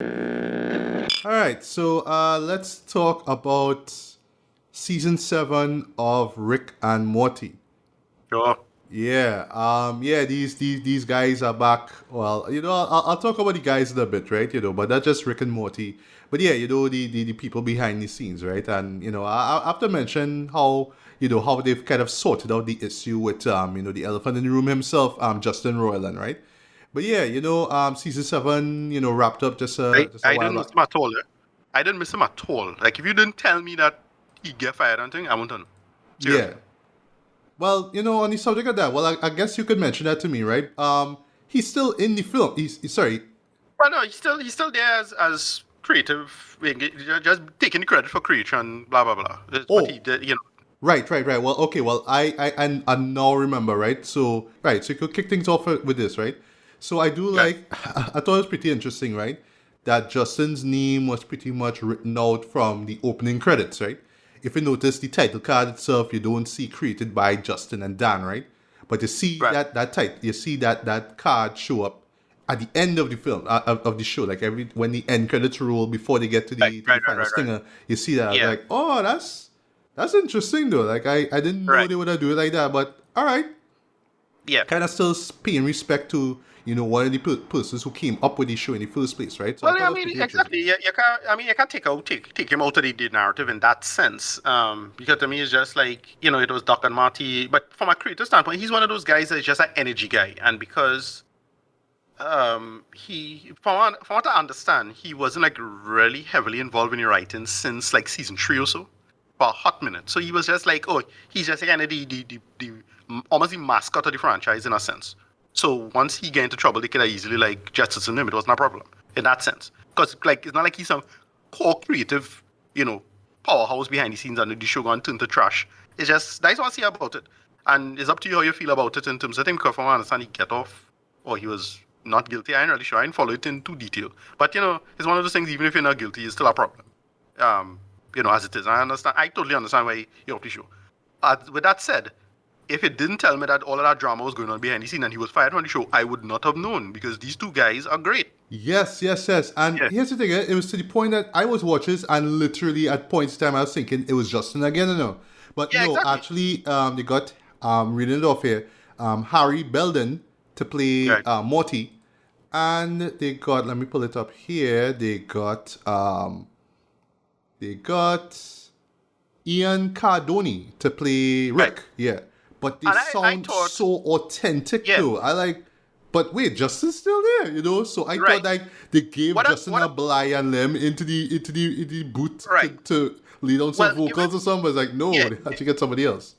All right, so let's talk about season 7 of Rick and Morty. Sure. Yeah, these guys are back. Well, I'll talk about the guys in a bit, right? But that's just Rick and Morty. But yeah, the people behind the scenes, right? And I have to mention how how they've kind of sorted out the issue with the elephant in the room himself, Justin Roiland, right? But yeah, season 7, wrapped up just a I while didn't back. miss him at all. I didn't miss him at all. Like, if you didn't tell me that he get fired or anything, I wouldn't know. Yeah. Seriously. Well, on the subject of that, well, I guess you could mention that to me, right? He's still in the film. Sorry. Well, no, he's still there as creative, just taking the credit for creation, blah blah blah. That's what he Oh, did. right. Well, okay. Well, I now remember, right? So you could kick things off with this, right? So I do Okay. like. I thought it was pretty interesting, right? That Justin's name was pretty much written out from the opening credits, right? If you notice the title card itself, you don't see created by Justin and Dan, right? But you see Right. you see that card show up at the end of the film of the show, like every when the end credits roll before they get to Right. the Right. Right. final Right. Right. stinger, you see that. I was Yeah. like, oh, that's interesting though. Like I didn't know Right. they would do it like that, but all right, Yeah. kind of still paying respect to one of the persons who came up with the show in the first place, right? So I Well, thought I that was mean, pretty interesting. exactly. You can't. I mean, you can't take him out of the narrative in that sense. Because to me, it's just like it was Doc and Marty. But from a creative standpoint, he's one of those guys that's just an energy guy, and because he from what I understand, he wasn't like really heavily involved in the writing since like season 3 or so, for a hot minute. So he was just like, oh, he's just kind of the almost the mascot of the franchise in a sense. So once he get into trouble, they could have easily like jettison him. It wasn't a problem in that sense, because like it's not like he's some core creative, powerhouse behind the scenes and the show gone turned to trash. It's just that's what I see about it, and it's up to you how you feel about it in terms of thing. Because from what I understand, he get off or he was not guilty. I ain't really sure. I didn't follow it in too detail. But it's one of those things. Even if you're not guilty, it's still a problem. As it is. I understand. I totally understand why you're off the show. With that said, if it didn't tell me that all of that drama was going on behind the scene and he was fired from the show, I would not have known because these two guys are great. Yes. And Yeah. here's the thing, it was to the point that I was watching this and literally at points in time I was thinking it was Justin again, But Yeah, no, exactly. actually, they got, reading it off here, Harry Belden to play Right. Morty. And they got, let me pull it up here, they got Ian Cardoni to play Right. Rick. Yeah. But they And I sound thought, so authentic yeah, though. I like, but wait, Justin's still there, So I thought right. like they gave What? Justin What? a Bly and Lem into the booth Right. to lead on some Well, give it. vocals or something. But it's like no, Yeah. they had to get somebody else.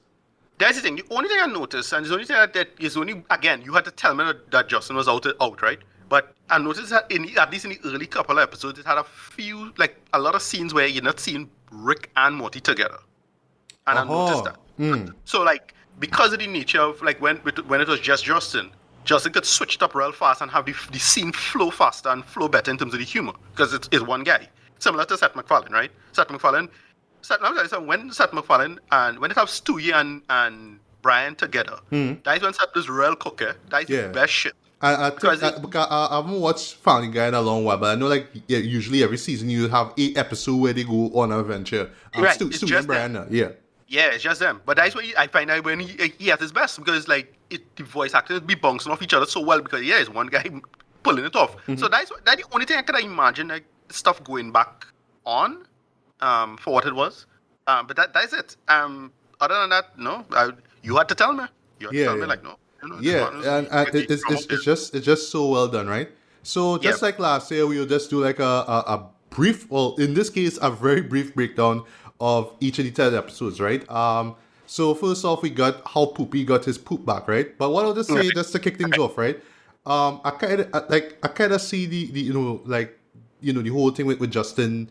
That's the thing. The only thing I noticed, and the only thing that is only again, you had to tell me that Justin was out, right? But I noticed that at least in the early couple of episodes, it had a few, like a lot of scenes where you're not seeing Rick and Morty together, and I noticed Uh-huh. that. So like because of the nature of like when it was just Justin could switch it up real fast and have the scene flow faster and flow better in terms of the humor because it's one guy, similar to Seth MacFarlane, right? When Seth MacFarlane and when it has Stewie and Brian together, that is when Seth is real cooker. That is the Yeah. best shit. I think Because because I haven't watched Family Guy in a long while, but I know like yeah, usually every season you have a episode where they go on an adventure. right, it's Stu and just them. Brian, yeah. Yeah, it's just them. But that's when I find out when he at his best because like the voice actors be bouncing off each other so well because it's one guy pulling it off. So that's the only thing I could imagine like stuff going back on, for what it was. But that's it. Other than that, no. You had to tell me. You had to Yeah, tell me yeah. like no. This Yeah, one is and with the drama up there. it's just so well done, right? So Yeah. just like last year, we'll just do like a brief, well, in this case, a very brief breakdown of each of the 10 episodes, right? So first off, we got how Poopy got his poop back, right? But what I'll just say, Right. just to kick things off, right? I kind of see the the whole thing with Justin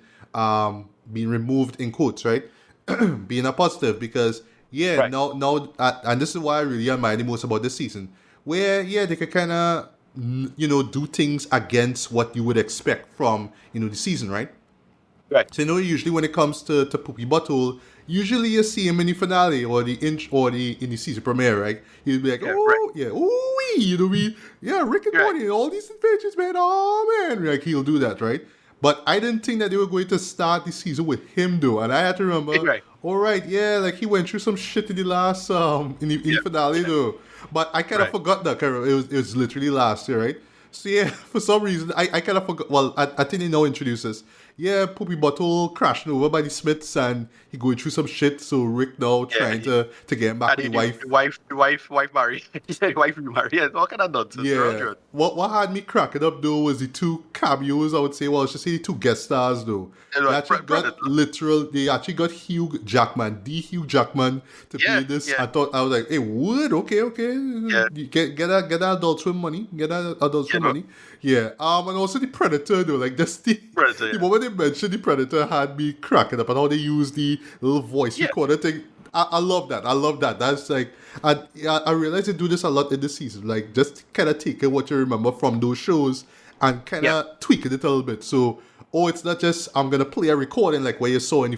being removed in quotes, right? Being a positive because yeah, Right. now and this is why I really admire the most about this season, where yeah they could kind of do things against what you would expect from the season, right? Right. So usually when it comes to Poopy Butthole, usually you see him in the finale or the inch or the in the season premiere, right? He'll be like, Yeah. Right. oh yeah, ooh, we, yeah, Rick and Right. Morty, all these adventures, man, oh man, like he'll do that, right? But I didn't think that they were going to start the season with him though, and I had to remember. Right. All right, yeah, like he went through some shit in the last in the Yeah. finale Yeah. though. But I kind of Right. forgot that. It was literally last year, right? So yeah, for some reason I kind of forgot. Well, I think they now introduce us. Yeah, Poopy Bottle crashing over by the Smiths and he going through some shit. So Rick now Yeah. trying to get him back And with the the wife. wife marry. He said wife remarry. Yeah, all kind of nonsense. They're all Yeah. good. What had me cracking up though was the two cameos, I would say. Well, I should say the two guest stars though. And They like, actually Predator. got they actually got Hugh Jackman, the Hugh Jackman to Yeah. play this. Yeah. I was like, hey, Wood, okay. Yeah. You get that Adult Swim money. Get that Adult Swim Yeah. money. Yeah. And also the Predator though, like just Predator. the Yeah. moment they mentioned the Predator had me cracking up and how they use the little voice Yeah. recorder thing. I love that. I love that. That's like, I realize they do this a lot in the season. Like, just kind of taking what you remember from those shows and kind of tweaking it a little bit. So, it's not just I'm gonna play a recording like what you saw in the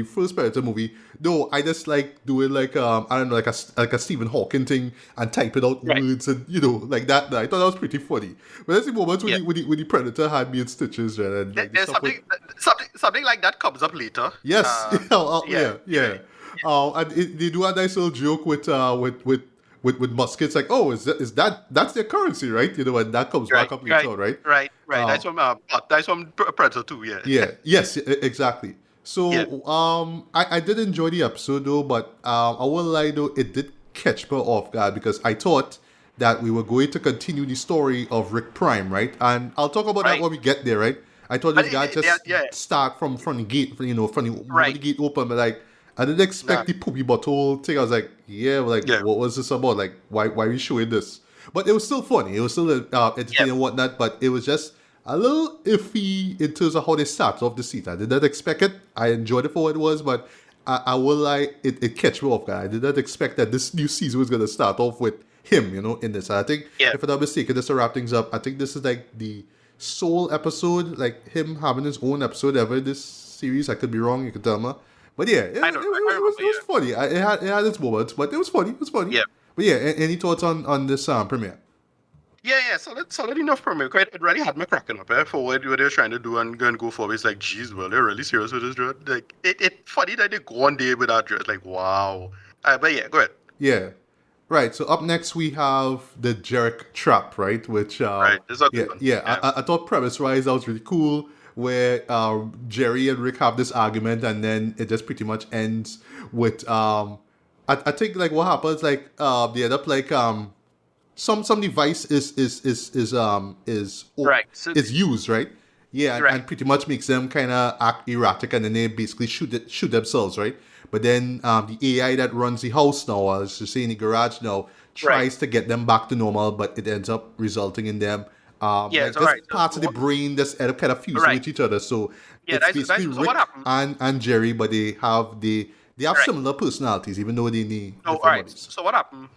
first Predator movie. No, I just like doing like I don't know, like a Stephen Hawking thing and typing out Right. words and like that. I thought that was pretty funny. But there's the moments when Yeah. the Predator had me in stitches, right? And like the There's stuff with- something like that comes up later. Yes. Yeah. And they do a nice little joke with muskets, like, oh, that's their currency, right? And that comes back up later, on, right? Right. That's from Predator 2. Yeah. Yeah. Yes. Exactly. So, Yeah. I did enjoy the episode though, but I will lie though, it did catch me off guard because I thought that we were going to continue the story of Rick Prime, right? And I'll talk about that Right. when we get there, right? I thought this But guy just yeah. start from the gate, from the moment Right. the gate open, but like I didn't expect the poopy bottle thing. I was like, Yeah. what was this about? Like, why are we showing this? But it was still funny. It was still entertaining and whatnot. But it was just a little iffy in terms of how they started off the season. I did not expect it. I enjoyed it for what it was, but I will lie, it catch me off guard. I did not expect that this new season was going to start off with him, in this. And I think, if I'm not mistaken, just to wrap things up, I think this is like the sole episode, like him having his own episode ever in this series. I could be wrong. You could tell me. But yeah, it was funny. It had its moments, but it was funny. It was funny. Yeah. But yeah, any thoughts on this premiere? Yeah. Solid enough for me. It really had me cracking up. For what they were trying to do and go forward. It's like, geez, well, they're really serious with this dread. Like, it's funny that they go one day with that dread. Like, wow. But yeah, go ahead. Yeah. Right, so up next we have the Jerick Trap, right? Which Right, this is a good one. yeah. I thought premise-wise that was really cool, where Jerry and Rick have this argument, and then it just pretty much ends with I think like what happens, like they end up like some device is Right, so- is used, right? Yeah, Right. and pretty much makes them kind of act erratic, and then they basically shoot themselves, right? But then the AI that runs the house now, I was just saying the garage now, tries to get them back to normal, but it ends up resulting in them Yeah, like it's just alright. parts of the brain just end up kind of fusing Right. with each other. So Yeah, it's that's- basically so what Rick happened? and Jerry, but they have Right. similar personalities, even though they need Oh, different all right. bodies. So what happened?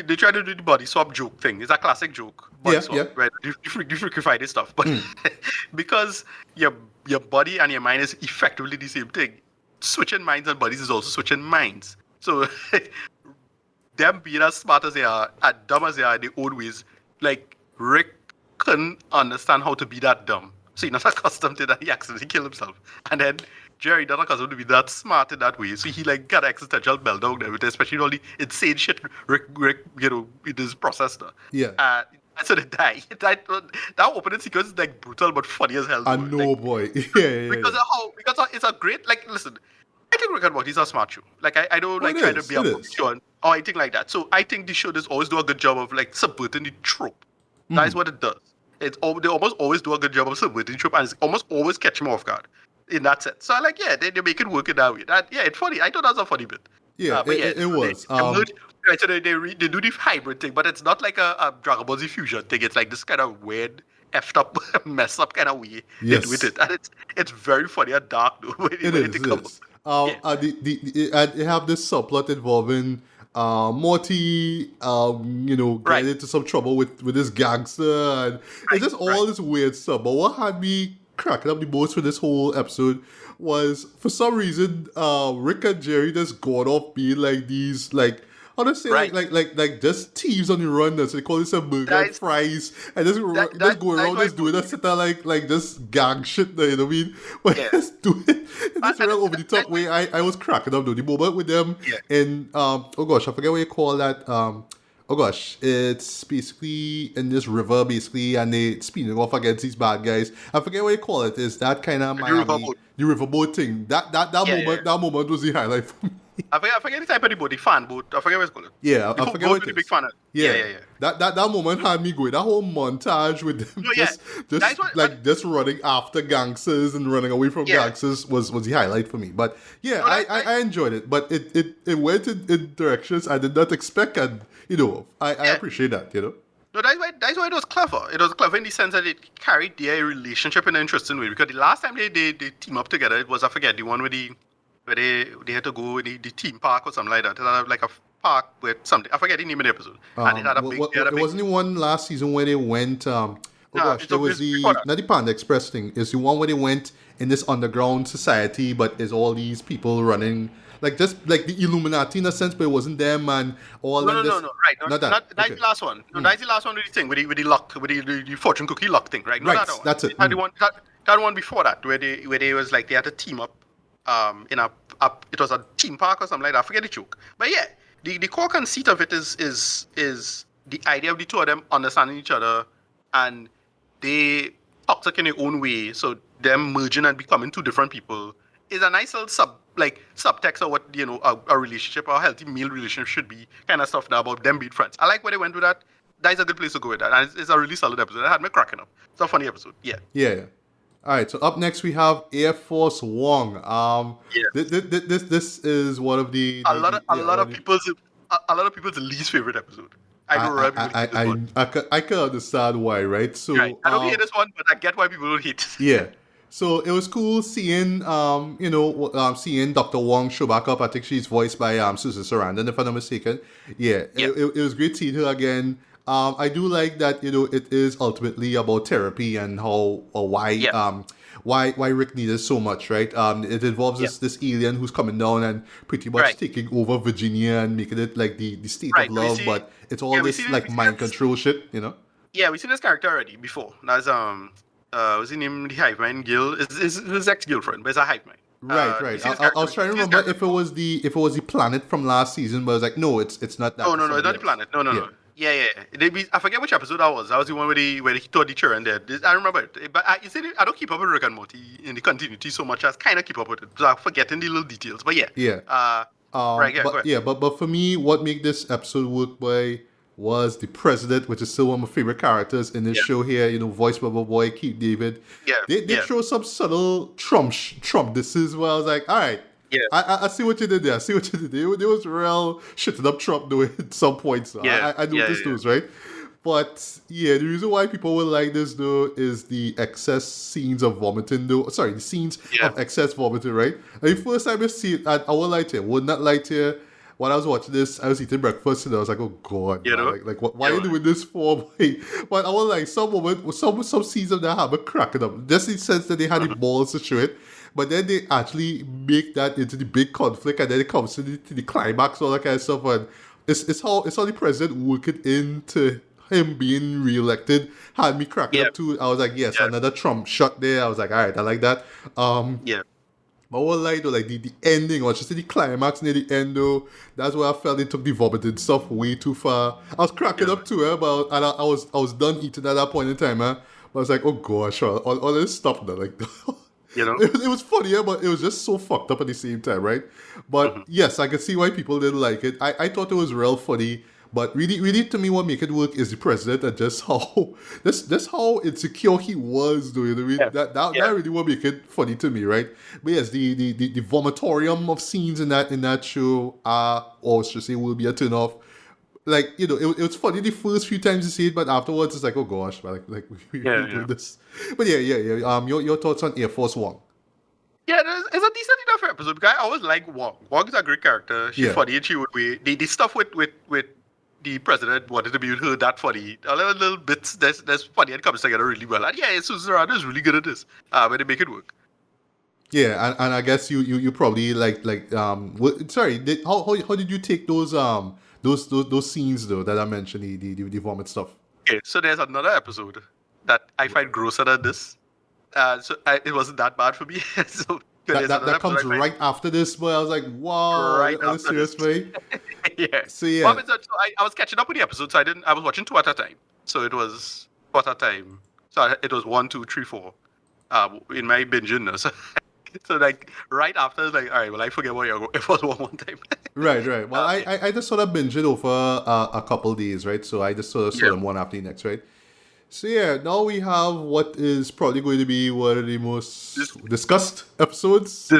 They try to do the body swap joke thing. It's a classic joke. Body Yeah, swap, yeah. right? You freakify this stuff, but because your body and your mind is effectively the same thing, switching minds and bodies is also switching minds. So them being as smart as they are, as dumb as they are in their own ways, like Rick couldn't understand how to be that dumb. So he's not accustomed to that. He accidentally killed himself, and then Jerry not accustomed to be that smart in that way. So he like got existential meltdown there with especially all the insane shit Rick in his process now. Yeah. And so they die. That opening sequence is like brutal but funny as hell. I though. know, Like, boy. Yeah. because it's a great, like, listen, I think Rick and Morty is a smart show. Like I don't like it trying is, to be a it movie is. show or anything like that. So I think the show does always do a good job of like subverting the trope. That's what it does. They almost always do a good job of subverting the trope, and it's almost always catch them off guard in that sense. So I like, yeah, they make it work in that way. It's funny. I thought that was a funny bit. Yeah, But it was. Right, so they do the hybrid thing, but it's not like a Dragon Ball Z fusion thing. It's like this kind of weird, effed up, mess up kind of way they do Yes. it, and it's very funny and dark though. When It it is. comes. They have this subplot involving Morty, getting Right. into some trouble with this gangster, and it's just all this weird stuff. But what had me cracking up the most for this whole episode was, for some reason, Rick and Jerry just gone off being like these, like, how to say Right. like just thieves on the run. So they call this a burger and That's fries, and just just go that's around why just doing that set of like just gang shit. You know what I mean? But yeah. just do it in this And real over the that's top why way. I was cracking up though. The moment with them yeah. in oh gosh, I forget what you call that oh gosh, it's basically in this river, basically, and they speeding off against these bad guys. I forget what you call it. It's that kind of The Miami, riverboat. the riverboat thing. Yeah, yeah. Yeah. That moment was the highlight for me. I forget the type of the boat, the fan boat. I forget what it's called. Yeah, The I forget boat what with it the big is. fan. Yeah, Yeah, yeah, yeah. that moment had me going. That whole montage with them No, yeah. That's what. But just running after gangsters and running away from yeah. gangsters was the highlight for me. But yeah, No, I enjoyed it. But it went in directions I did not expect, and I yeah. appreciate that. No, that's why it was clever. It was clever in the sense that it carried their relationship in an interesting way. Because the last time they team up together, it was, I forget, the one where they had to go in the theme park or something like that. They had like a park with something. I forget the name of the episode. And it had a big. They had a It big. wasn't the one last season where they went. Oh No, gosh, there was it's before the that. not the Panda Express thing. It's the one where they went in this underground society, but there's all these people running, like just like the Illuminati in a sense, but it wasn't them and all No, them. no, no, Just no. Right, not that. that's Okay, the last one. No, that's the last one with the thing with the lock, with the fortune cookie lock thing, right? No, right. not that one. That's it. The one that one before that, where they was like they had to team up, in a it was a theme park or something like that. I forget the joke, but yeah, the core conceit of it is the idea of the two of them understanding each other, and they toxic in their own way, so them merging and becoming two different people is a nice little subtext of what a relationship or a healthy male relationship should be, kind of stuff now about them being friends. I like where they went with that. That's a good place to go with that, and it's a really solid episode. It had me cracking up. It's a funny episode. Yeah. Yeah. All right. So up next we have Air Force One. Yeah. This is one of the, A lot of yeah, one of the, a lot of people's least favorite episode. I know a lot of people hate this one. I can understand why, right? So Right. I don't hate this one, but I get why people don't hate it. yeah. So it was cool seeing seeing Dr. Wong show back up. I think she's voiced by Susan Sarandon, if I'm not mistaken. Yeah, Yeah. it was great seeing her again. I do like that, it is ultimately about therapy and how or why Yeah. why Rick needed so much, right? It involves this alien who's coming down and pretty much Right. taking over Virginia and making it like the state Right. of love, but it's all we this see like we see mind this- control shit. Yeah, we've seen this character already before. That's was his name the Hive Mind Gil? Is his ex-girlfriend, but it's a Hive Mind. Right. we've seen this I was character- trying to we've seen this remember character if it was the planet from last season, but I was like, no, it's not that. No, It's it's not somebody the else. planet. No. Yeah. Yeah. I forget which episode that was. That was the one where he taught the children there. I remember it. But you see, I don't keep up with Rick and Morty in the continuity so much as kind of keep up with it. So I'm forgetting the little details. But yeah. Yeah. Right, yeah, go ahead. But for me, what made this episode work by was the president, which is still one of my favorite characters in this Yeah. show here. Voiced by my boy Keith David. Yeah, They yeah. throw some subtle Trump this is where I was like, all right. Yeah. I see what you did there. I see what you did there. There was real shitting up Trump though at some points. So Yeah, I noticed yeah. those, right? But yeah, the reason why people will like this though is the excess scenes of vomiting though. Sorry, the scenes Yeah. of excess vomiting, right? The first time I see it, I will lie to you, would not lie to you. When I was watching this, I was eating breakfast and I was like, oh god, You man, know? like why are you Yeah. doing this for? But I was like, some scenes of that have me cracking up. Just in the sense that they had the balls to show it. But then they actually make that into the big conflict, and then it comes to the climax, all that kind of stuff. And it's how the president working into him being reelected had me cracking Yeah. up too. I was like, yes, Yeah. another Trump shot there. I was like, all right, I like that. Yeah. But what like though, like the ending, or just the climax near the end though, that's where I felt they took the vomiting stuff way too far. I was cracking up too, but and I was done eating at that point in time, But I was like, oh gosh, all this stuff now, like. You know? It was funny, but it was just so fucked up at the same time, right? But yes, I can see why people didn't like it. I thought it was real funny, but really to me, what make it work is the president and just how just how insecure he was, though. You know what I mean? Yeah. That Yeah. really what make it funny to me, right? But yes, the vomitorium of scenes in that show or should say will be a turn off. Like, it was funny the first few times you see it, but afterwards it's like, oh gosh, man, like we Yeah, doing yeah. this. But yeah. Your thoughts on Air Force One? Yeah, it's a decent enough episode because I always like Wong. Wong is a great character. She's Yeah. funny and she would be the stuff with the president wanted to be with her that funny. A little bits that's funny and comes together really well. And yeah, Susan Sarandon is really good at this. But they make it work. Yeah, and I guess you probably sorry, how did you take those those scenes though that I mentioned, the vomit stuff. Okay, so there's another episode that I find grosser than this. It wasn't that bad for me. So there's another That episode comes I find right after this, but I was like, wow, right on a after serious this. way. Yeah. So yeah, Well, so I was catching up with the episodes. So I was watching two at a time. So it was two at a time. So it was 1, 2, 3, 4. In my binging. So like right after, like, all right, well, I forget what it was one time. right. Well, I just sort of binged it over a couple days, right? So I just sort of saw them one after the next, right? So yeah, now we have what is probably going to be one of the most discussed episodes.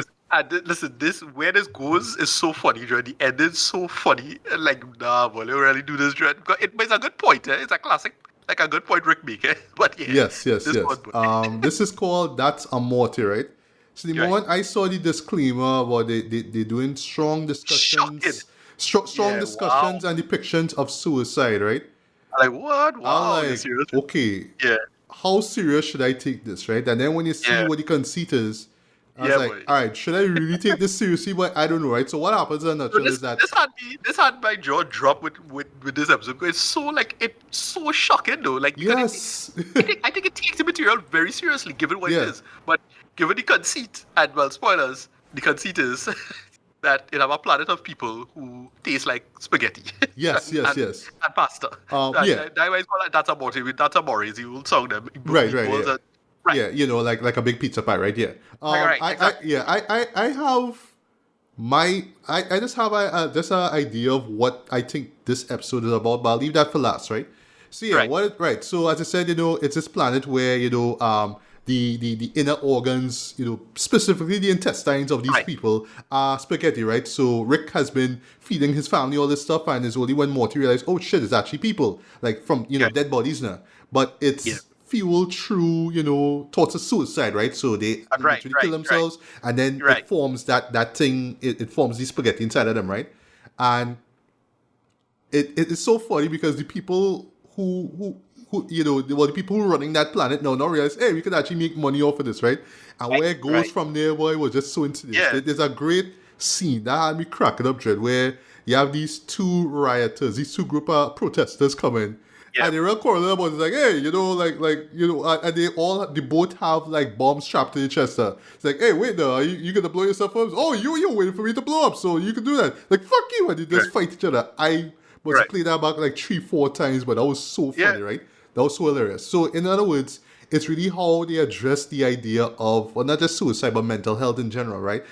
Listen, where this goes is so funny, Dread. The end is so funny. Like, nah, will you really do this, Dread? It's a good point. It's a classic, like a good point Rick make. But yeah. Yes. This is called That's a Morty, right? So the moment I saw the disclaimer about they doing strong discussions, strong discussions and depictions of suicide, right? I'm like, what? Wow, I'm you're like, serious? okay, Yeah. how serious should I take this, right? And then when you see what the conceit is, I was like, boy. all right, should I really take this seriously? But I don't know, right? So what happens in a nutshell is that this had my jaw drop with this episode because it's so shocking though. Like, yes, I think it takes the material very seriously, given what it is. But given the conceit, and well, spoilers, the conceit is that it have a planet of people who taste like spaghetti. Yes. And pasta. That's why it's called That's a Morty. That's a Morty. You will song them. Right. Right. Yeah, you know, like a big pizza pie, right? Yeah. Exactly. I have I just have just an idea of what I think this episode is about, but I'll leave that for last, right? So yeah, So as I said, you know, it's this planet where, you know, the inner organs, you know, specifically the intestines of these people are spaghetti, right? So Rick has been feeding his family all this stuff, and it's only when Morty realized, oh shit, it's actually people, like from, you know, dead bodies now. But it's fueled through, you know, thoughts of suicide, right? So they literally kill themselves, and then it forms that thing, it forms the spaghetti inside of them, right? And it is so funny because the people who you know, the people who are running that planet now realize, hey, we could actually make money off of this, right? And where it goes from there, boy, was just so intense. There's a great scene that had me cracking up, Dread, where you have these two rioters, these two group of protesters coming. And the real corner about is like, hey, you know, like you know, and they both have like bombs strapped to their chest. It's like, hey, wait, no, you gonna blow yourself up? Oh, you waiting for me to blow up, so you can do that. Like, fuck you, and they just fight each other. I must play that back like 3-4 times, but that was so funny, right? That was so hilarious. So, in other words, it's really how they address the idea of, well, not just suicide, but mental health in general, right?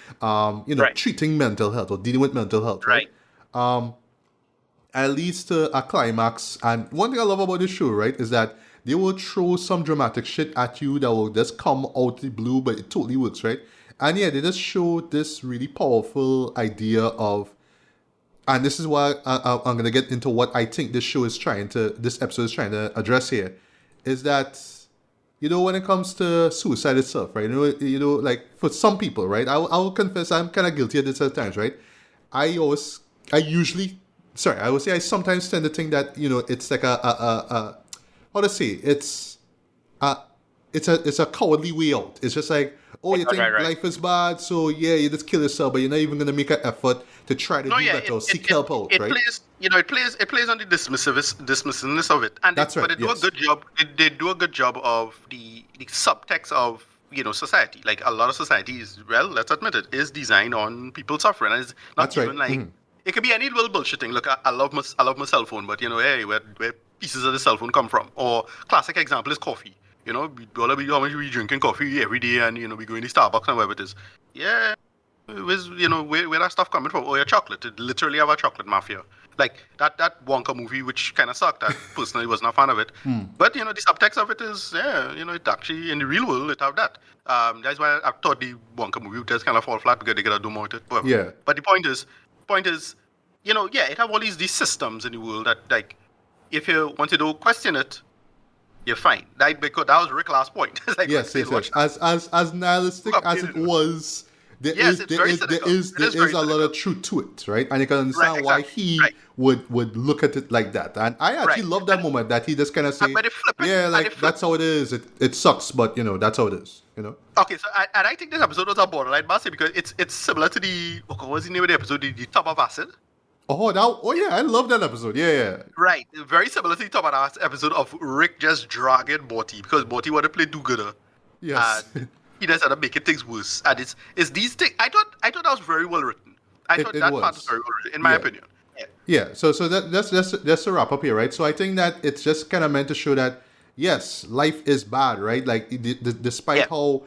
You know, treating mental health or dealing with mental health, right? At least to a climax. And one thing I love about this show, right, is that they will throw some dramatic shit at you that will just come out the blue, but it totally works, right? And yeah, they just show this really powerful idea of, and this is why I'm going to get into what I think this episode is trying to address here, is that, you know, when it comes to suicide itself, right? You know, like for some people, right? I will confess I'm kind of guilty of this at times, right? I sometimes tend to think that, you know, it's like how to say, it's a cowardly way out. It's just like, oh, you think life is bad, so yeah, you just kill yourself, but you're not even going to make an effort to try to do better or seek help out, right? It plays on the dismissiveness of it, and that's right. But they do a good job. They do a good job of the subtext of, you know, society. Like a lot of societies, well, let's admit it, is designed on people suffering, and it's not even like. It could be any little bullshitting. Look, I love my cell phone, but you know, hey, where pieces of the cell phone come from? Or classic example is coffee. You know, how much we drinking coffee every day, and you know, we go in the Starbucks and wherever it is. Yeah, you know, where that stuff coming from? Oh, yeah, chocolate. It literally have a chocolate mafia. Like that Wonka movie, which kind of sucked. I personally was not a fan of it. But you know, the subtext of it is, you know, it actually in the real world it have that. That's why I thought the Wonka movie would just kind of fall flat because they gotta do more with it. But the point is, you know, it have all these systems in the world that, like, if you want to do question it, you're fine. Like, because that was Rick's last point. Like, yes. As nihilistic as it was, there is a lot of truth to it, right? And you can understand why he would look at it like that. And I actually love that moment that he just kind of say, that's how it is. It sucks, but you know, that's how it is. You know. Okay, so I think this episode was a borderline massive because it's similar to the what was the name of the episode? The Top of Acid. Oh yeah, I love that episode. Yeah, yeah. Right, very similar to the top of that episode of Rick just dragging Morty because Morty wanted to play do-gooder, Yes. and he just ended up making things worse. And it's these things. I thought that was very well written. I thought It that part was was. very well written, in my Yeah. opinion. Yeah, Yeah, so that's a wrap up here, right? So I think that it's just kind of meant to show that yes, life is bad, right? Like despite yeah, how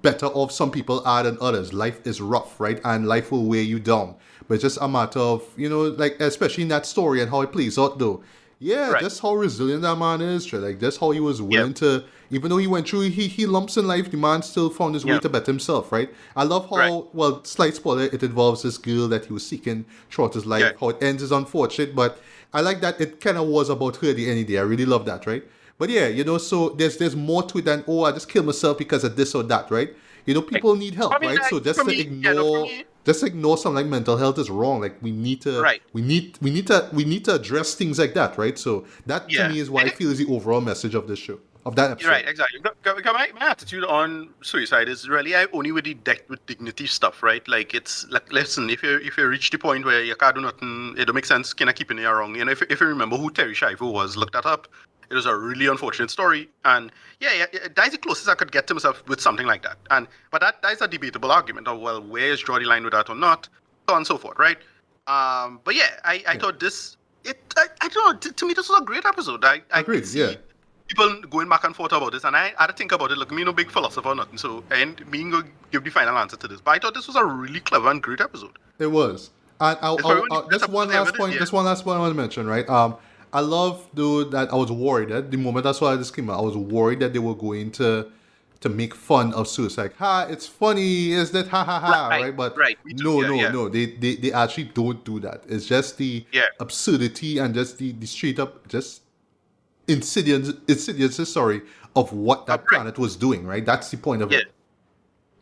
better off some people are than others, life is rough, right? And life will weigh you down. But it's just a matter of like especially in that story and how it plays out, though. Yeah, right. just how resilient that man is, like just how he was Yeah, willing to, even though he went through he lumps in life, the man still found his way yeah, to better himself, right? I love right. how, well, slight spoiler, it involves this girl that he was seeking throughout his life. Yeah, How it ends is unfortunate, but I like that it kind of was about her at the end of the day. I really love that, right? But yeah, so there's more to it than, oh, I just killed myself because of this or that, right? like, People need I help, mean, right? So like, for me, yeah, no, for me, just ignore something like mental health is wrong. Like right. we need to address things like that, right? So that to Yeah, me is what I feel is the overall message of this show, of that you're right, episode. exactly. My attitude on suicide is really I only with the with dignity stuff, right? Like it's like, listen, if you reach the point where you can't do nothing, it don't make sense. Kind of keeping you around. If you remember who Terry Schiavo was, look that up. It was a really unfortunate story, and yeah, that's the closest I could get to myself with something like that. And but that is a debatable argument of, well, where's draw the line with that or not, so on and so forth, right? But yeah, I Yeah. thought I don't know. To me, this was a great episode. I could Agreed. Yeah. see people going back and forth about this, and I had to think about it. Look, me no big philosopher or nothing, so I ain't me go give the final answer to this. But I thought this was a really clever and great episode. It was. And It's probably one of the best just one episodes I ever last did. point. Yeah, Just one last point I want to mention, right? I love, dude, that I was worried that the moment I saw this came out, I was worried that they were going to make fun of suicide. Ha! It's funny, is that? Ha ha ha! right, Right? But right. Me too. no, Yeah, no, yeah, no. They actually don't do that. It's just the yeah. absurdity and just the straight up just insidious, sorry, of what that Right. planet was doing. Right? That's the point of Yeah, it.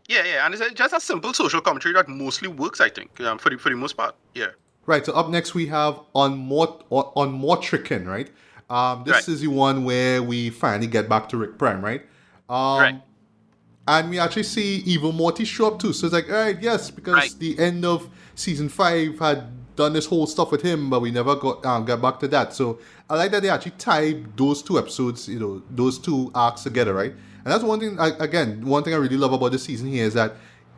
yeah, and it's just a simple social commentary that mostly works, I think, for the most part. Yeah, Right. So up next we have on Mortrican, right? right, This is the one where we finally get back to Rick Prime, right? right, And we actually see Evil Morty show up too. So it's like, all right, yes, right. because the end of season 5 had done this whole stuff with him, but we never got back to that. So I like that they actually tied those two episodes, those two arcs together, right? And that's one thing. One thing I really love about this season here is that,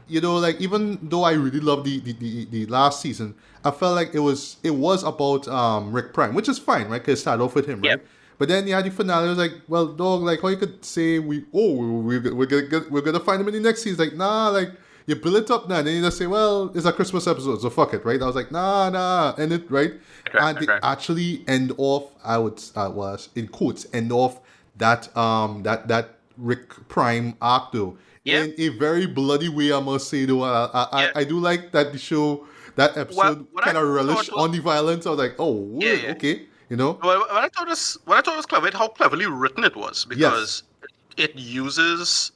like, even though I really love the last season, I felt like it was about Rick Prime, which is fine, right? Because it started off with him, Yeah, right? But then yeah, the finale was like, well, dog, like how you could say we're gonna find him in the next season? Like, nah, like you build it up now, and then you just say, well, it's a Christmas episode, so fuck it, right? I was like, nah, end it, right? okay, And they okay. actually end off, I would was in quotes, end off that Rick Prime arc though, Yeah, in a very bloody way, I must say though. yeah. I do like that the show, that Well, episode what I kind of thought relished was, on the violence. I was like, oh, yeah, word, yeah. okay, Well, what I thought was clever, how cleverly written it was, yes, because it uses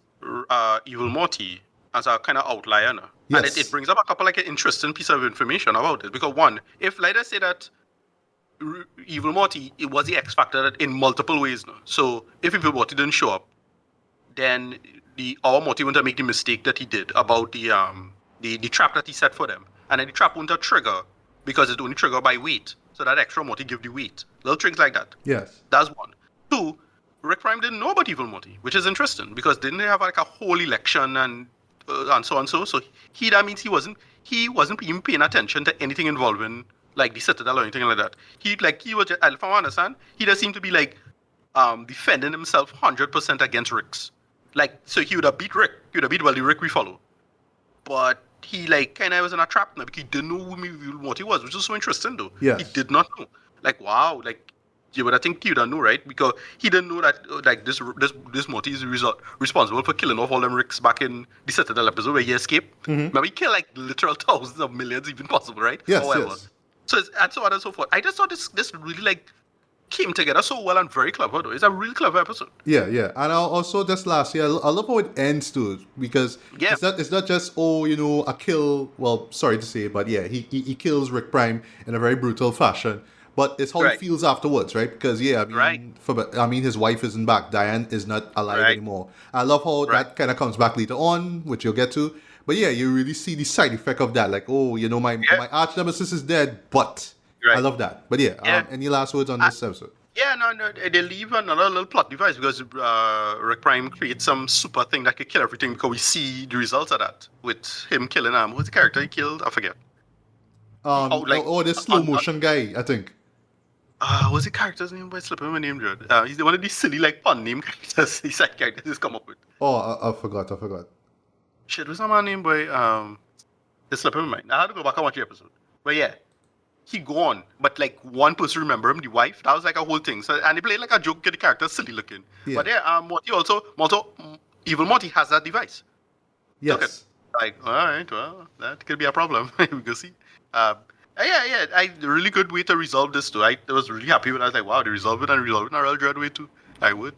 Evil Morty as a kind of outlier, no? And it yes. brings up a couple like an interesting piece of information about it. Because one, if let us say that Evil Morty, it was the X factor in multiple ways, no? So if Evil Morty didn't show up, then our Morty wouldn't make the mistake that he did about the trap that he set for them, and then the trap wouldn't trigger because it's only triggered by weight. So that extra Morty give the weight. Little tricks like that. Yes. That's one. Two, Rick Prime didn't know about Evil Morty, which is interesting because didn't they have like a whole election and so on so. So that means he wasn't even paying attention to anything involving like the Citadel or anything like that. He was just, from what I understand, he does seem to be like defending himself 100% against Rick's. Like, so he would have beat Rick. He would have beat, well, the Rick we follow. But he, like, kind of was in a trap now because he didn't know who Morty was, which is so interesting, though. Yes. He did not know. Like, wow. Like, you would have think he would have known, right? Because he didn't know that, like, this Morty is responsible for killing off all them Ricks back in the Citadel episode where he escaped. Remember, he killed, like, literal thousands of millions, even possible, right? Yes, However. yes. So, and so on and so forth. I just thought this really, like, came together so well and very clever, though. It's a really clever episode. Yeah, yeah. And also just lastly, I love how it ends too, because Yeah. it's not just, a kill. Well, sorry to say, but yeah, he kills Rick Prime in a very brutal fashion. But it's how Right. he feels afterwards, right? Because yeah, Right. his wife isn't back. Diane is not alive Right. anymore. I love how Right. that kind of comes back later on, which you'll get to. But yeah, you really see the side effect of that. Like, oh, Yeah, my arch nemesis is dead, but I right. love that. But yeah, Yeah. any last words on this episode? Yeah, no, they leave another little plot device because Rick Prime creates some super thing that could kill everything because we see the results of that with him killing who's the character he killed? I forget. Like This slow motion guy, I think. what's the character's name? What's slipping my name, dude? He's one of these silly like pun name characters. These side characters he's come up with. Oh, I forgot. Shit, what's that man name, boy? It's slipping my mind. I had to go back and watch the episode. But yeah, he gone, but like one person remember him, the wife. That was like a whole thing. So and they played like a joke, the character silly looking. Yeah. But yeah, Morty Evil Morty has that device. Yes. Like, all right, well, that could be a problem. We can see. Yeah. Really good way to resolve this too. I was really happy when I was like, wow, they resolved it and resolved it in a real dread way too. I would.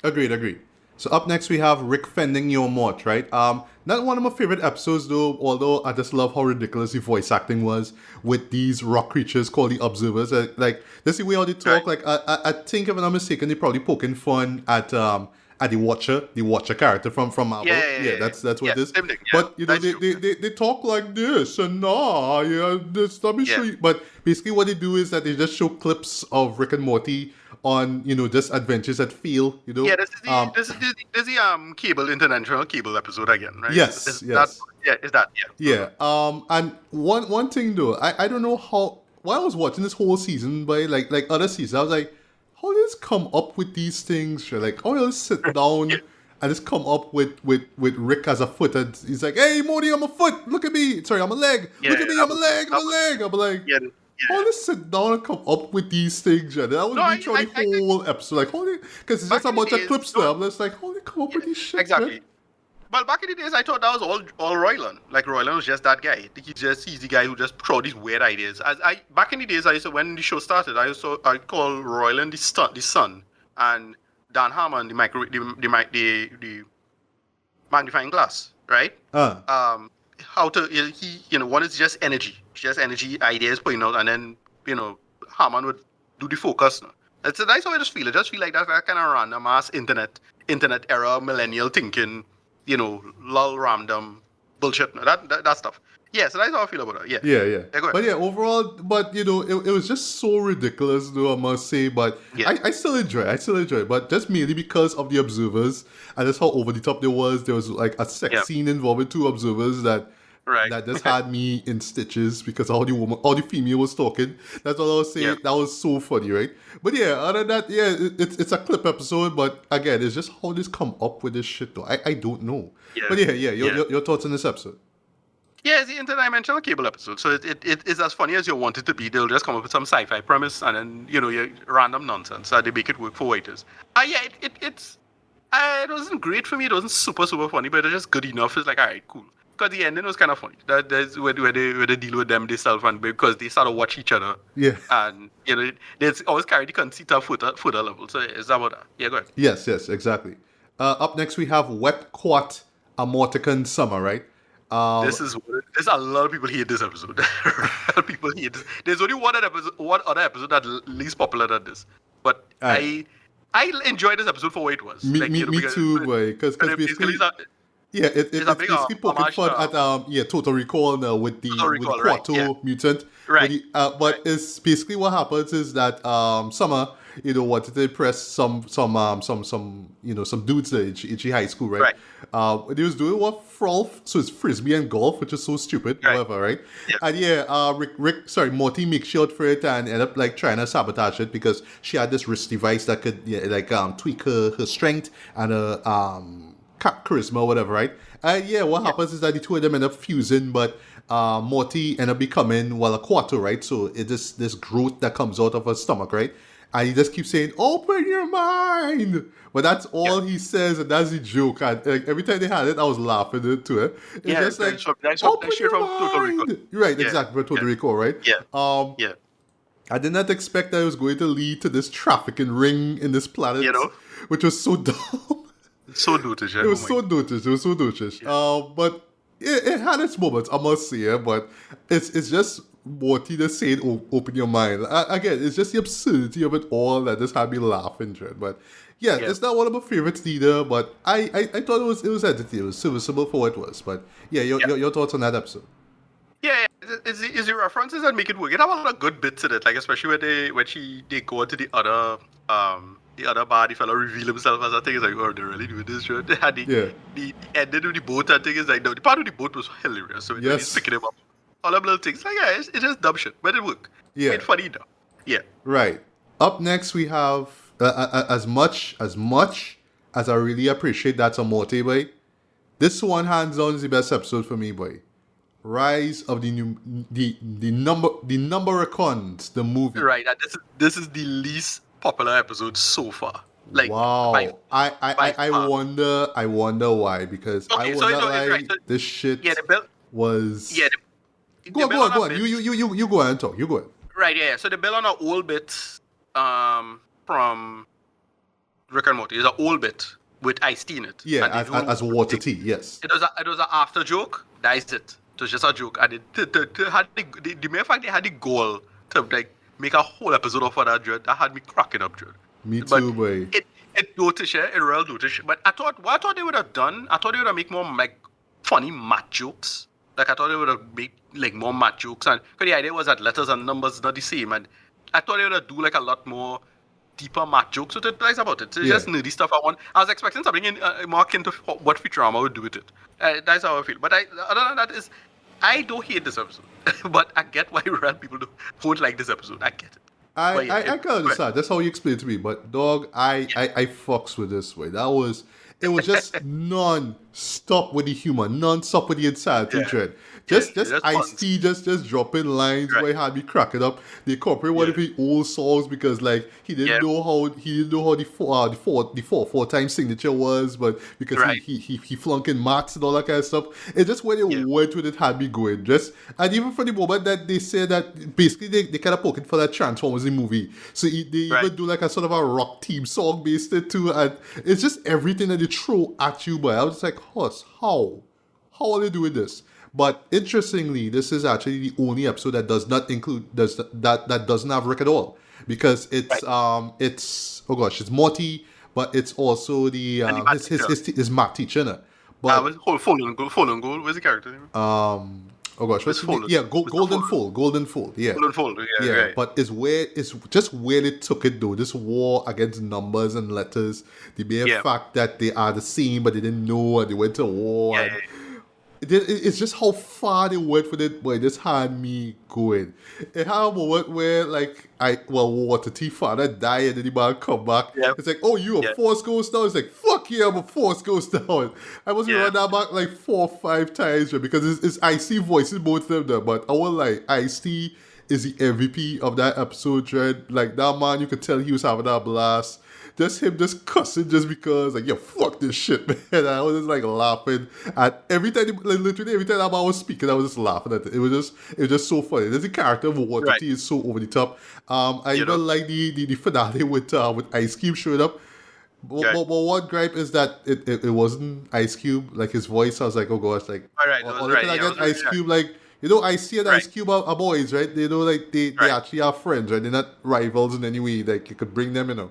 Agreed. So up next we have Rick fending your Mort, right? Not one of my favorite episodes though, although I just love how ridiculous the voice acting was with these rock creatures called the Observers. Like, that's the way how they talk. Right. Like, I think if I'm not mistaken, they're probably poking fun at the Watcher character from Marvel. Yeah. That's what Yeah, it is. same thing, yeah. But That's true. they talk like this and this. Let me show Yeah. you. But basically, what they do is that they just show clips of Rick and Morty on just adventures that feel. Yeah, this is the cable international cable episode again, right? Yes, Is yes. That Yeah. And one thing though, I don't know how while I was watching this whole season, but like other seasons, I was like, how does come up with these things? Like, how does sit down and just come up with Rick as a foot, and he's like, hey Morty, I'm a foot. Look at me. Sorry, I'm a leg. Yeah, Look at me, that I'm a was- leg. I'm that a was- leg. I'm like. Yeah. How does sit down and come up with these things? Yeah? That was No, me through the whole episode. Like, because it's Back just a in the bunch of days, clips there. I'm just like, how do they come up with these shit? Exactly. Man? Well, back in the days, I thought that was all Royland. Like Royland was just that guy. He's the guy who just throw these weird ideas. Back in the days, when the show started, I call Royland the son, and Dan Harmon the magnifying glass, right? One is just energy ideas putting out, and then Harmon would do the focus. That's how I just feel. I just feel like that kind of random ass internet era millennial thinking, lull random bullshit. That stuff. Yeah, so that's how I feel about it. Yeah. Yeah. go ahead. But yeah, overall, but it was just so ridiculous, though, I must say. But Yeah. I still enjoy it. But just mainly because of the Observers and just how over the top there was. There was like a sex scene involving two Observers that just had me in stitches because all the female was talking. That's what I was saying. Yeah. That was so funny, right? But yeah, other than that, yeah, it's a clip episode. But again, it's just how this come up with this shit, though. I don't know. Yeah. But yeah, your thoughts on this episode? Yeah, it's the interdimensional cable episode. So it is as funny as you want it to be. They'll just come up with some sci-fi premise and then your random nonsense. They make it work for waiters. It wasn't great for me. It wasn't super funny, but it's just good enough. It's like, all right, cool. Because the ending was kind of funny. That's where they deal with them themselves, and because they sort of watch each other. Yeah. And they always carry the conceit of footer level. So it's about that. Yeah, go ahead. Yes, exactly. Up next we have Wet Quat Amorticon Summer, right? There's a lot of people hate this episode. A lot of people hate this. There's only one other episode that's least popular than this. But I enjoyed this episode for what it was. Me too, boy. Because basically, it's basically poking fun at Total Recall now with the Quato mutant. Right. But it's basically what happens is that Summer, wanted to impress some dudes there in high school, right? They was doing what frolf, so it's frisbee and golf, which is so stupid, however, right? Yeah. And Morty makes short for it and ended up like trying to sabotage it because she had this wrist device that could tweak her strength and her charisma or whatever, right? What happens is that the two of them end up fusing, but Morty end up becoming a Quato, right? So it's this growth that comes out of her stomach, right? And he just keeps saying, open your mind! But that's all he says, and that's the joke. And every time they had it, I was laughing to it. It's just like, open your mind! Right, exactly, from Total Recall, right? Yeah. I did not expect that it was going to lead to this trafficking ring in this planet, which was so dumb. So dotish. It was so dotish. But it had its moments, I must say, but it's just Morty just saying, open your mind. Again, it's just the absurdity of it all that just had me laughing, Dread. But Yeah, Yeah. it's not one of my favorites either, but I thought it was entertaining. It was serviceable for what it was. But yeah, Yeah. your thoughts on that episode? Yeah, it's the references that make it work. It have a lot of good bits in it, like especially when they go into the other bar, the fellow reveal himself as I think it's like, oh, they're really doing this shit. And Yeah. the ending of the boat, I think is like, no, the part of the boat was hilarious. So when he's Yes. picking him up, all them little things, like yeah, it's just dumb shit, but it work. Yeah. It's funny though. Yeah. Right. Up next, we have as much as I really appreciate that on Morty, boy. This one hands down is the best episode for me, boy. Rise of the number cons, the movie. Right. And this is the least popular episode so far. Like Wow. by I far. wonder why, because I Okay, will so not it's lie, right. So, this shit yeah, the bill. was Yeah, go the on, bill go on, on go a on. bit. You go on and talk. You go on. Right, yeah. So the bill on an old bit from Rick and Morty is an old bit with Ice-T in it. Yeah, And they don't- as water tea, yes. It was an after joke. That is it. It was just a joke. And the mere fact they had the goal to like make a whole episode of that dread, that had me cracking up, dread. Me But too, boy. It notice, yeah, it real notice. But I thought they would have done, I thought they would have make more like funny math jokes. Like I thought they would have made like more math jokes, and because the idea was that letters and numbers not the same, and I thought they would have do like a lot more deeper math jokes with it. That's about it. It's Yeah. just nerdy stuff. I was expecting something in more akin to what Futurama would do with it. That's how I feel. But other than that is, I don't hate this episode, but I get why real people don't like this episode. I get it. But yeah, I can understand. That's how you explain it to me. But dog, I fucks with this way. It was just non-stop with the humor, non-stop with the insanity, Yeah. dread. Yeah, Just that's Ice-T just dropping lines Right. where it had me cracking up. They incorporate one of Yeah. his old songs because like he didn't Yeah. know how the four time signature was, but because Right. he flunk in maths and all that kind of stuff. It just when it Yeah. went with it had me going. And even for the moment that they said that basically they kind of poking for that Transformers the movie. So they Right. even do like a sort of a rock team song based it too, and it's just everything that they throw at you. But I was just like, Hoss, how are they doing this? But interestingly, this is actually the only episode that does not include that doesn't have Rick at all, because it's it's it's Morty, but it's also the And the math his math teacher. No? But was Fallen Gold. Where's the character name? what's his name? Fold. Yeah, Mr. Golden Fold. Fold, yeah. Fallen Fold. Yeah. Yeah, Right. but it's just where they took it though. This war against numbers and letters. The mere Yeah. fact that they are the same, but they didn't know, and they went to war. Yeah, and yeah. It's just how far they went with it. Boy, this had me going. It had a moment where like Water T father died and then the man come back. Yeah. It's like, oh, you a Yeah. Force Ghost now? It's like, fuck yeah, I'm a Force Ghost now. I must Yeah. run that back like 4 or 5 times, right, because it's Ice-T voices both of them there. But I was like, Ice-T is the MVP of that episode, Dread. Like that man, you could tell he was having a blast. Just him just cussing just because, like, yo, fuck this shit, man. And I was just like laughing at literally every time that man was speaking, I was just laughing at it. It was just so funny. There's a character of Water Right. T is so over the top. I You even know. like the finale with Ice Cube showing up. Right. But one gripe is that it wasn't Ice Cube, like his voice. I was like, oh gosh, like, All right, that was or right, can I yeah, get it was Ice right. Cube, like, you know, Ice T and Ice Right. Cube are boys, right? They know, like, they Right. actually are friends, right? They're not rivals in any way. Like, you could bring them, you know.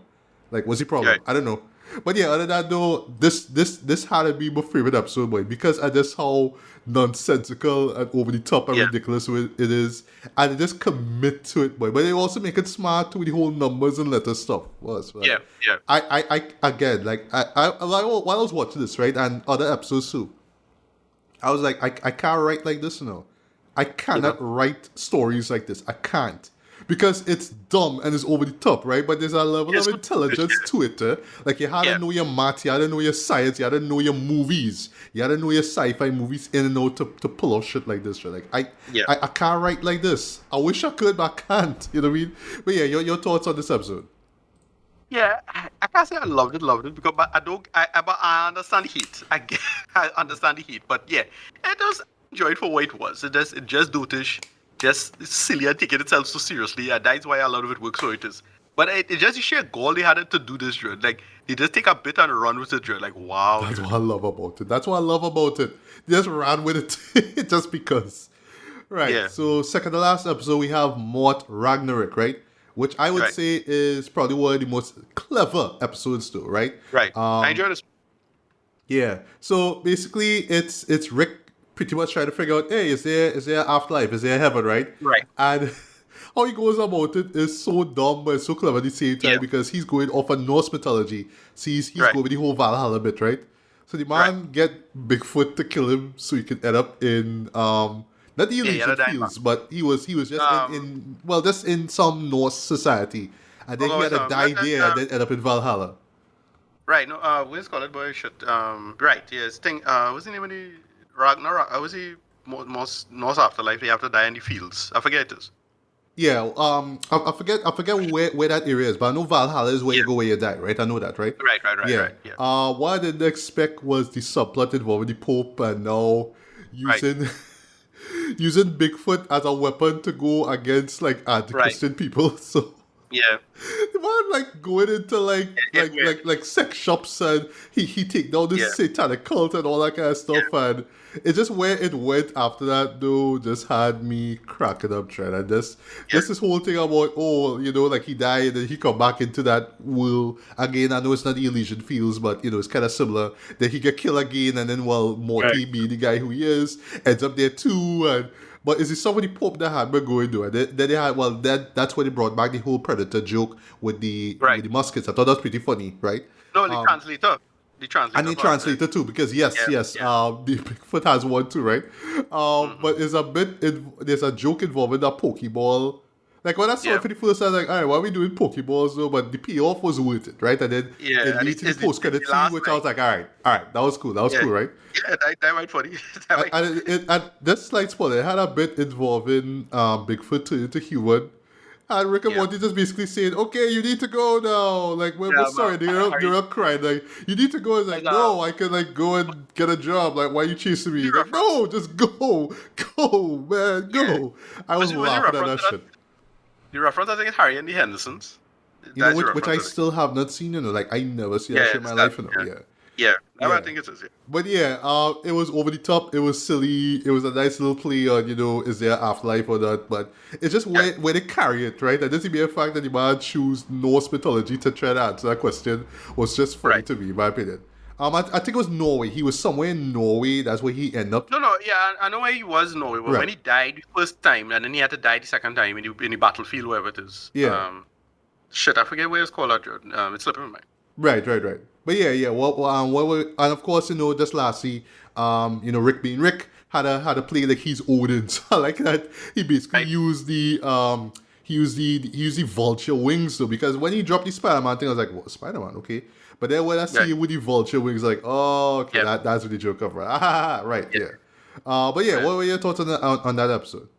Like, what's the problem? Right. I don't know. But yeah, other than that though, this had to be my favorite episode, boy, because I just how nonsensical and over the top and Yeah. ridiculous it is, and they just commit to it, boy. But they also make it smart with the whole numbers and letter stuff. Was Yeah. I again, like while I was watching this, right, and other episodes too, I was like, I can't write like this, you know. I cannot write stories like this. I can't. Because it's dumb and it's over the top, right? But there's a level Yes, of intelligence to it. Like you had to Yeah. know your math, you had to know your science, you had to know your movies, you had to know your sci-fi movies in and out to pull off shit like this. Right? Like Yeah. I can't write like this. I wish I could, but I can't. You know what I mean? But yeah, your thoughts on this episode? Yeah, I can't say I loved it because but I understand the heat. I understand the heat, but yeah, I just enjoy it for what it was. It just dotish, just silly and taking itself so seriously, and that's why a lot of it works. So it is. But it just the sheer goal they had to do this drill. Like they just take a bit and run with the drill. Like wow. That's what I love about it. That's what I love about it. They just ran with it just because. Right. Yeah. So second to last episode we have Mort Ragnarok, right? which I would Right. say is probably one of the most clever episodes, too, right? Right. I enjoy this. Yeah. So basically, it's Rick pretty much trying to figure out, hey, is there afterlife? Is there heaven, right? Right. And how he goes about it is so dumb but so clever at the same time Yeah. because he's going off of Norse mythology. So he's Right. going with the whole Valhalla bit, right? So the man get Bigfoot to kill him so he can end up in not the Yeah, Elysian the Fields, but he was just just in some Norse society. And then he had to die there and then end up in Valhalla. Right. No. What's called it? Boy, shit. Right. Yes. Thing. What's the name of the Ragnarok? Was he most Norse afterlife? They have to die in the fields. I forget it is. Yeah, I forget where that area is, but I know Valhalla is where you go where you die, right? I know that, right? Right. Yeah. Right. Yeah. What I didn't expect was the subplot involving the Pope and now using using Bigfoot as a weapon to go against like anti-Christian people. So Yeah. the man like going into like sex shops and he take down this satanic cult and all that kind of stuff and it's just where it went after that though just had me cracking up trying and this whole thing about like he died and he come back into that world again. I know it's not the Elysian Fields but it's kind of similar. Then he get killed again and then Morty being the guy who he is ends up there too and but is it somebody Pope that had been going to? And then they had that's when they brought back the whole Predator joke with the muskets. I thought that was pretty funny, right? No, the translator. And the translator too, because the Bigfoot has one too, right? But there's a joke involving that Pokeball. Like when I saw it for the first time, I was like, all right, why are we doing Pokeballs though? But the payoff was worth it, right? And then it leads to the post-credit scene, which I was like, all right, that was cool. That was cool, right? Yeah, that went funny. And this slight spoiler, it had a bit involving Bigfoot to human. And Rick and Morty just basically saying, okay, you need to go now. Like, we're sorry, they're all crying. Like, you need to go. It's like, no, I can, like, go and get a job. Like, why are you chasing me? Like, no, just go. Go, man, go. I was laughing at that shit. The reference, I think, is Harry and the Hendersons. Which I still have not seen, Like, I never see that shit in my life, Yeah, I think it is, But it was over the top. It was silly. It was a nice little play on, is there afterlife or not? But it's just where they carry it, right? And just the mere fact that the man choose Norse mythology to try to answer that question was just funny to me, in my opinion. I think it was Norway. He was somewhere in Norway. That's where he ended up. No, I know where he was in Norway. But when he died the first time, and then he had to die the second time in the battlefield, wherever it is. Yeah. I forget where it's called out. It's slipping my mind. Right. But and of course, just lastly, Rick being Rick had a play like he's Odin. So I like that he basically used the vulture wings though, because when he dropped the Spider-Man thing, I was like, what, Spider-Man, okay. But then when I see him with the vulture wings, like, oh, okay, that's what the joke of, right? Right, yeah. What were your thoughts on that episode?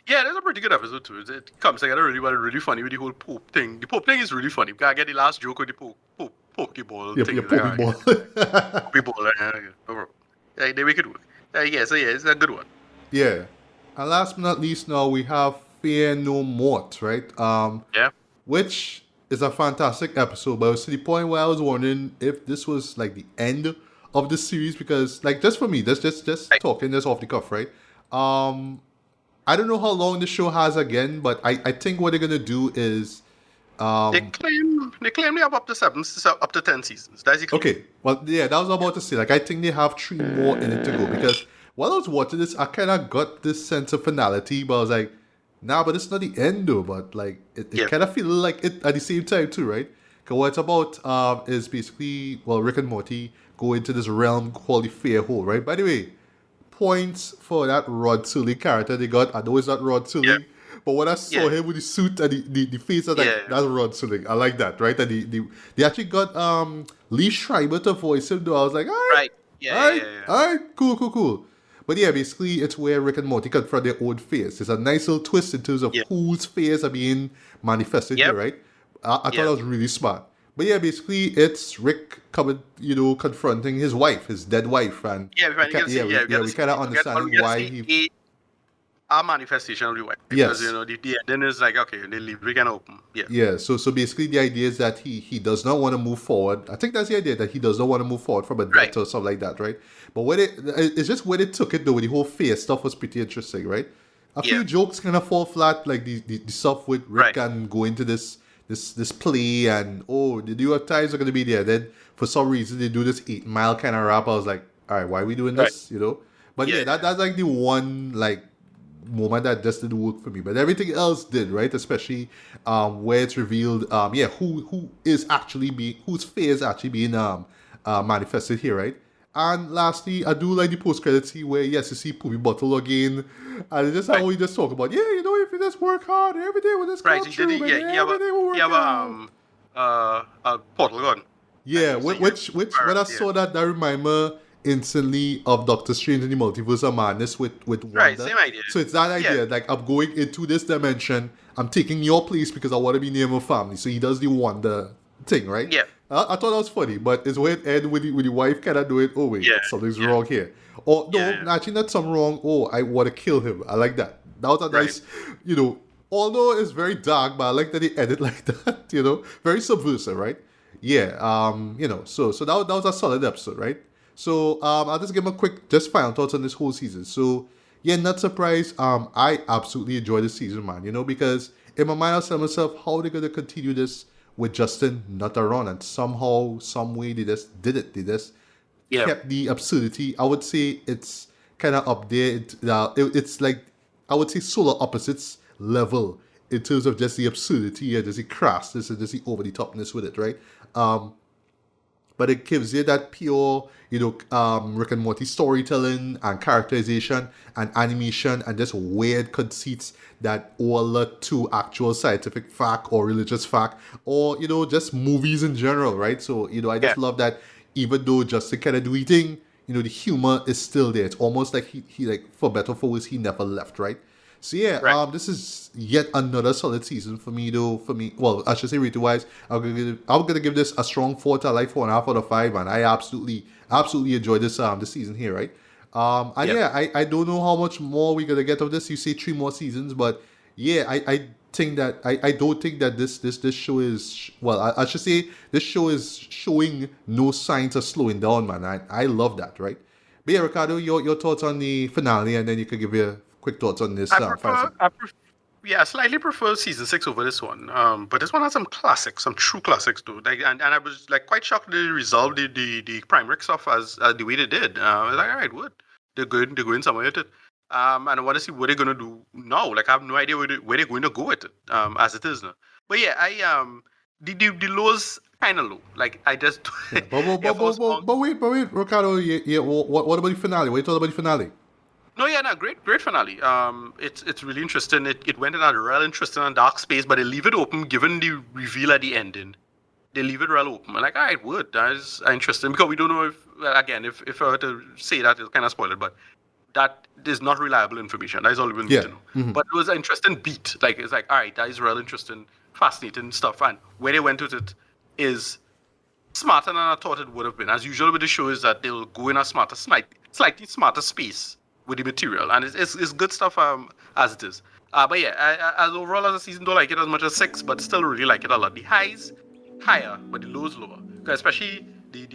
Yeah, that's a pretty good episode too. It comes together really funny with the whole Pope thing. The Pope thing is really funny. I get the last joke with the Pokeball thing. Yeah, Pokeball. Pokeball. Yeah, they make it work. It's a good one. Yeah. And last but not least, now we have Fear No Mort, right? Which is a fantastic episode, but it was to the point where I was wondering if this was like the end of the series, because like just for me, just talking this off the cuff, right? I don't know how long the show has again, but I think what they're gonna do is they claim they have up to 10 seasons. That's okay. Well, yeah, that was what I was about to say. Like, I think they have 3 more in it to go, because while I was watching this, I kind of got this sense of finality, but I was like, nah, but it's not the end though. But like, it kind of feels like it at the same time too, right? Because what it's about is basically, Rick and Morty go into this realm called the Fair Hole, right? By the way, points for that Rod Serling character they got. I know it's not Rod Serling, but when I saw him with the suit and the face, I was like, that's Rod Serling. I like that, right? And they actually got Lee Schreiber to voice him, though. I was like, all right. All right, cool. But yeah, basically, it's where Rick and Morty confront their own fears. There's a nice little twist in terms of whose fears are being manifested here, right? I thought that was really smart. But yeah, basically, it's Rick confronting his wife, his dead wife, and we kind of understanding why he. Our manifestation of the wife, because the ending is like, okay, they leave, we can open. Yeah. So basically, the idea is that he does not want to move forward. I think that's the idea, that he does not want to move forward from a death or something like that, right? But it's just where they took it though, with the whole fear stuff was pretty interesting, right? a Yeah. few jokes kind of fall flat, like the stuff with Rick Right. and go into this play and the New York Times are going to be there. Then for some reason they do this 8 Mile kind of rap. I was like, all right, why are we doing Right. this? You know. But Yeah. yeah, that's like the one like moment that just didn't work for me. But everything else did, right? Especially where it's revealed, who is actually being whose fear is actually being manifested here, right? And lastly, I do like the post credit scene where yes, you see Poopy Bottle again, and it's just how Right. we just talk about if you just work hard, everything will just Right. come He did. true, man. He have a Everything will work he have out. a portal gun. Yeah, And so which when I saw that reminded me instantly of Doctor Strange in the Multiverse of Madness with Right. Wanda. Same idea. So it's that idea, Yeah. like I'm going into this dimension, I'm taking your place because I want to be near my family. So he does the Wanda thing, right? Yeah. I thought that was funny, but it's when it ended with the wife kind of doing, oh wait, Yeah. something's Yeah. wrong here. Or no, Yeah. actually not something wrong. Oh, I want to kill him. I like that. That was a Right. nice, although it's very dark, but I like that he ended like that, very subversive, right? Yeah, so that was a solid episode, right? So I'll just give him a quick, just final thoughts on this whole season. So yeah, not surprised. I absolutely enjoyed the season, man. Because in my mind I was telling myself, how are they gonna continue this with Justin not around? And somehow, some way, they just did it. They just Yeah. kept the absurdity. I would say it's kind of up there. It's like I would say solar opposites level in terms of just the absurdity and just the crassness and just the over the topness with it, right? But it gives you that pure, Rick and Morty storytelling and characterization and animation and just weird conceits that owe to actual scientific fact or religious fact or, just movies in general, right? So, I just Yeah. love that even though Justin kind of do thing, the humor is still there. It's almost like he like, for better or for worse, he never left, right? So yeah, Right. this is yet another solid season for me though. For me, well, I should say rating wise, I'm gonna give this a strong 4 to like 4.5 out of 5, and I absolutely enjoyed this season here, right? And Yeah. yeah, I don't know how much more we're gonna get of this. You say 3 more seasons, but yeah, I think that I don't think that this show is well. I should say this show is showing no signs of slowing down, man. I love that, right? But yeah, Ricardo, your thoughts on the finale, and then you could give your quick thoughts on this. I slightly prefer season 6 over this one. But this one has some classics, some true classics too. Like, and I was like quite shocked they resolved the Prime Rick stuff as the way they did. I was like, all right, good. They're going somewhere with it. And I want to see what they're gonna do now. Like, I have no idea where they're going to go with it. As it is now. But yeah, the lows kind of low. Like, I just Yeah, but wait, Ricardo. Yeah. What about the finale? What you thought about the finale? No, yeah, no, great finale. It's really interesting. It went in a real interesting and dark space, but they leave it open given the reveal at the ending. They leave it real open. I'm like, all right, would that is interesting because we don't know if I were to say that, it's kind of spoiled, but that is not reliable information. That is all we need to know. Mm-hmm. But it was an interesting beat. Like, it's like, all right, that is real interesting, fascinating stuff, and where they went with it is smarter than I thought it would have been. As usual with the show is that they'll go in a slightly smarter space with the material, and it's good stuff as it is. But yeah, as overall as a season, don't like it as much as 6, but still really like it a lot. The highs higher, but the lows lower. Especially the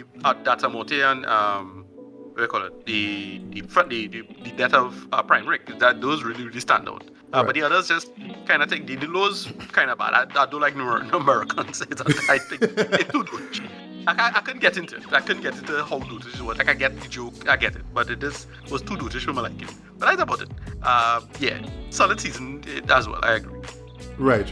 Data Morty and what do you call it? The death of Prime Rick. Those really stand out. Right. But the others just kind of think the lows kind of bad. I don't like Americans. I think it's too douche. I couldn't get into it. I couldn't get into how douche it was. Like, I get the joke, I get it, but was too douche for my liking. But that's about it. Yeah, solid season as well. I agree. Right.